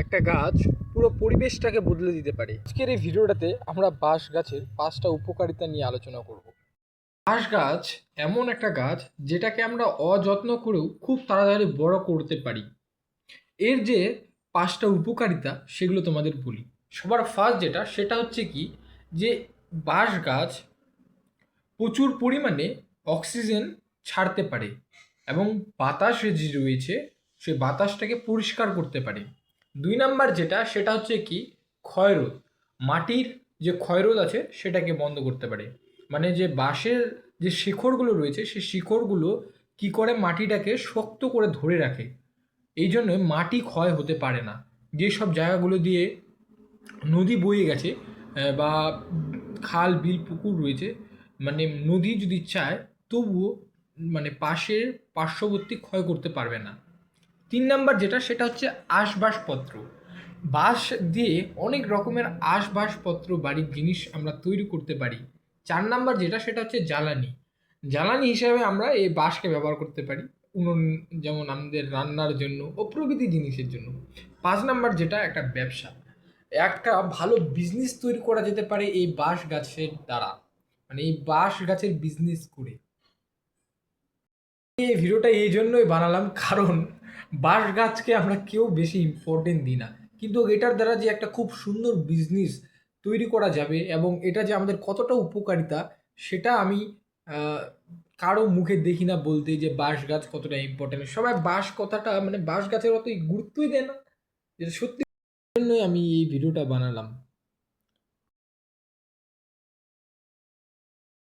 একটা গাছ পুরো পরিবেশটাকে বদলে দিতে পারে। আজকের এই ভিডিওটাতে আমরা বাঁশ গাছের 5টা উপকারিতা নিয়ে আলোচনা করব। বাঁশ গাছ এমন একটা গাছ যেটাকে আমরা অযত্ন করেও খুব তাড়াতাড়ি বড় করতে পারি। এর যে 5টা উপকারিতা সেগুলো তোমাদের বলি। সবার ফার্স্ট যেটা সেটা হচ্ছে কি, যে বাঁশ গাছ প্রচুর পরিমাণে অক্সিজেন ছাড়তে পারে এবং বাতাসে যে রয়েছে সে বাতাসটাকে পরিষ্কার করতে পারে। 2 নাম্বার যেটা সেটা হচ্ছে কি, ক্ষয়রোধ। মাটির যে ক্ষয়রোধ আছে সেটাকে বন্ধ করতে পারে। মানে যে বাঁশের যে শিকড়গুলো রয়েছে সেই শিকড়গুলো কি করে মাটিটাকে শক্ত করে ধরে রাখে, এই জন্য মাটি ক্ষয় হতে পারে না। যেসব জায়গাগুলো দিয়ে নদী বয়ে গেছে বা খাল বিল পুকুর রয়েছে, মানে নদী যদি চায় তবুও মানে পার্শ্ববর্তী ক্ষয় করতে পারবে না। 3 নাম্বার যেটা সেটা হচ্ছে আসবাবপত্র। বাঁশ দিয়ে অনেক রকমের আসবাবপত্র, বাড়ির জিনিস আমরা তৈরি করতে পারি। 4 নাম্বার যেটা সেটা হচ্ছে জ্বালানি। জ্বালানি হিসাবে আমরা এই বাঁশকে ব্যবহার করতে পারি, উনুন, যেমন আমাদের রান্নার জন্য ও প্রভৃতি জিনিসের জন্য। 5 নাম্বার যেটা একটা ব্যবসা, একটা ভালো বিজনেস তৈরি করা যেতে পারে এই বাঁশ গাছের দ্বারা, মানে এই বাঁশ গাছের বিজনেস করে। এই ভিডিওটা এই জন্যই বানালাম কারণ বাঁশ গাছকে আমরা কেউ বেশি ইম্পর্টেন্ট দিই না, কিন্তু এটার দ্বারা যে একটা খুব সুন্দর বিজনেস তৈরি করা যাবে এবং এটা যে আমাদের কতটা উপকারিতা সেটা আমি আহ, কারো মুখে দেখি না বলতে যে বাঁশ গাছ কতটা ইম্পর্টেন্ট। সবাই বাঁশ কথাটা মানে বাঁশ গাছের অতই গুরুত্বই দেয় না, যেটা সত্যি। জন্যই আমি এই ভিডিওটা বানালাম।